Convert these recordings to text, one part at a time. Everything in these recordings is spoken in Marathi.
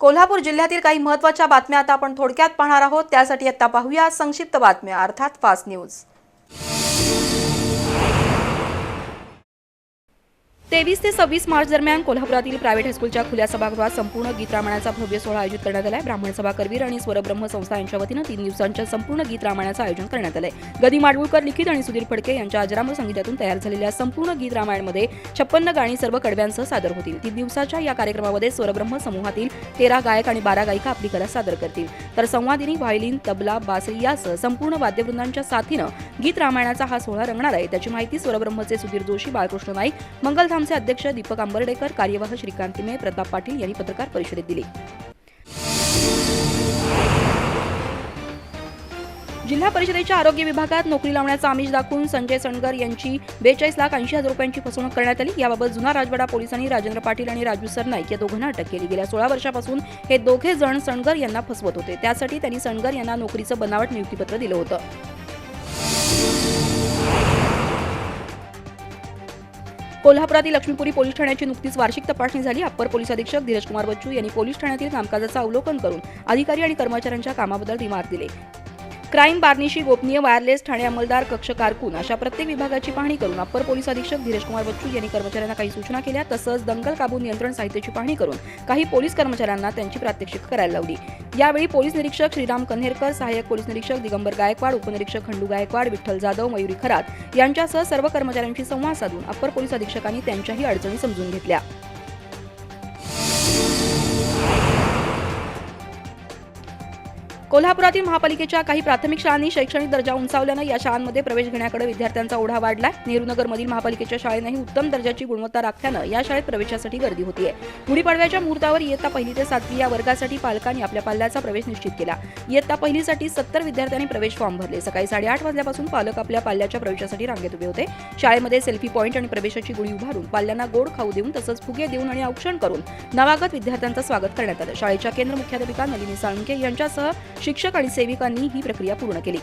कोल्हापूर जिल्ह्यातील काही महत्त्वाच्या बातम्या आता आपण थोडक्यात पाहणार आहोत। त्यासाठी आता पाहूया संक्षिप्त बातम्या अर्थात फास्ट न्यूज। 23 ते 26 मार्च दरम्यान कोल्हापुरातील प्रायव्हेट हायस्कूलच्या खुल्या सभागृहात संपूर्ण गीत रामायणाचा भव्य सोहळा आयोजित करण्यात आला आहे। ब्राह्मण सभा करवीर आणि स्वरब्रह्म संस्था यांच्या वतीने 3 दिवसांच्या संपूर्ण गीत रामायणाचं आयोजन करण्यात आलं आहे। गदी माडगुळकर लिखित आणि सुधीर फडके यांच्या अजरामर संगीतातून तयार झालेल्या संपूर्ण गीत रामायणमध्ये 56 गाणी सर्व कडव्यांसह सादर होतील। 3 दिवसाच्या या कार्यक्रमामध्ये स्वरब्रह्म समूहातील 13 गायक आणि 12 गायिका आपली कला सादर करतील, तर संवादिनी, व्हायोलिन, तबला, बासरी यासह संपूर्ण वाद्यवृंदांच्या साथीनं गीत रामायणाचा हा सोहळा रंगणार आहे। त्याची माहिती स्वरब्रह्मचे सुधीर जोशी, बाळकृष्ण नाईक, मंगलधामचे अध्यक्ष दीपक आंबर्डेकर, कार्यवाह श्रीकांत तिमे, प्रताप पाटील यांनी पत्रकार परिषदेत दिली। जिल्हा परिषदेच्या आरोग्य विभागात नोकरी लावण्याचा आमिष दाखवून संजय सणगर यांची 42,80,000 रुपयांची फसवणूक करण्यात आली। याबाबत जुना राजवाडा पोलिसांनी राजेंद्र पाटील आणि राजू सरनाईक या दोघांना अटक केली। गेल्या 16 वर्षापासून हे दोघे जण सणगर यांना फसवत होते। त्यासाठी त्यांनी सणगर यांना नोकरीचं बनावट नियुक्तीपत्र दिलं होतं। कोल्हापुरातील लक्ष्मीपुरी पोलीस ठाण्याची नुकतीच वार्षिक तपासणी झाली। अप्पर पोलीस अधीक्षक धीरज कुमार बच्चू यांनी पोलीस ठाण्यातील कामकाजाचं अवलोकन करून अधिकारी आणि कर्मचाऱ्यांच्या कामाबद्दल रिमार्क दिले। क्राईम, बार्निशी, गोपनीय, वायरलेस, ठाणे अंमलदार, कक्ष कारकून अशा प्रत्येक विभागाची पाहणी करून अप्पर पोलीस अधीक्षक धीरज कुमार बच्चू यांनी कर्मचाऱ्यांना काही सूचना केल्या। तसंच दंगल काबू नियंत्रण साहित्याची पाहणी करून काही पोलीस कर्मचाऱ्यांना त्यांची प्रात्यक्षिक करायला लावली। यावेळी पोलीस निरीक्षक श्रीराम कन्हेरकर, सहाय्यक पोलीस निरीक्षक दिगंबर गायकवाड, उपनिरीक्षक खंडू गायकवाड, विठ्ठल जाधव, मयुरी खरात यांच्यासह सर्व कर्मचाऱ्यांशी संवाद साधून अप्पर पोलीस अधीक्षकांनी त्यांच्याही अडचणी समजून घेतल्या। कोल्हापुरातील महापालिकेच्या काही प्राथमिक शाळांनी शैक्षणिक दर्जा उंचावल्यानं या शाळांमध्ये प्रवेश घेण्याकडे विद्यार्थ्यांचा ओढा वाढलाय। नेहरूनगरमधील महापालिकेच्या शाळेनंही उत्तम दर्जाची गुणवत्ता राखल्यानं या शाळेत प्रवेशासाठी गर्दी होतीये। गुढीपाडव्याच्या मुहूर्तावर इयत्ता 1 ते 7 या वर्गासाठी पालकांनी आपल्या पाल्याचा प्रवेश निश्चित केला। इयत्ता 1 साठी 70 विद्यार्थ्यांनी प्रवेश फॉर्म भरले। सकाळी 8:30 वाजल्यापासून पालक आपल्या पाल्याच्या प्रवेशासाठी रांगेत उभे होते। शाळेमध्ये सेल्फी पॉइंट आणि प्रवेशाची गुढी उभारून पाल्यांना गोड खाऊ देऊन तसंच फुगे देऊन आणि औक्षण करून नवागत विद्यार्थ्यांचं स्वागत करण्यात आलं। शाळेच्या केंद्र मुख्याध्यापिका नलिनी साळुंखे यांच्यासह शिक्षक आणि सेविकांनी ही प्रक्रिया पूर्ण केली।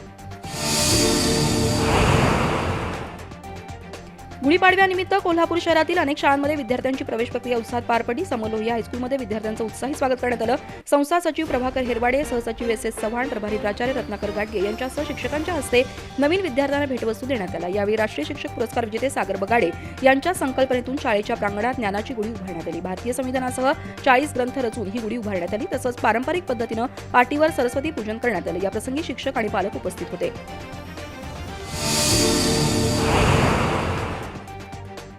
गुढीपाडव्यानिमित्त कोल्हापूर शहरातील अनेक शाळांमध्ये विद्यार्थ्यांची प्रवेश प्रक्रिया उत्साहात पार पडली। समलोहिया हायस्कूलमध्ये विद्यार्थ्यांचं उत्साही स्वागत करण्यात आलं। संस्था सचिव प्रभाकर हेरवाडे, सहसचिव SS चव्हाण, प्रभारी प्राचार्य रत्नाकर गाडगे यांच्यासह शिक्षकांच्या हस्ते नवीन विद्यार्थ्यांना भेटवस्तू देण्यात आल्या। यावेळी राष्ट्रीय शिक्षक पुरस्कार विजेते सागर बगाडे यांच्या संकल्पनेतून शाळेच्या प्रांगणात ज्ञानाची गुढी उभारण्यात आली। भारतीय संविधानासह 40 ग्रंथ रचून ही गुढी उभारण्यात आली। तसंच पारंपरिक पद्धतीनं पाटीवर सरस्वती पूजन करण्यात आलं। याप्रसंगी शिक्षक आणि पालक उपस्थित होते।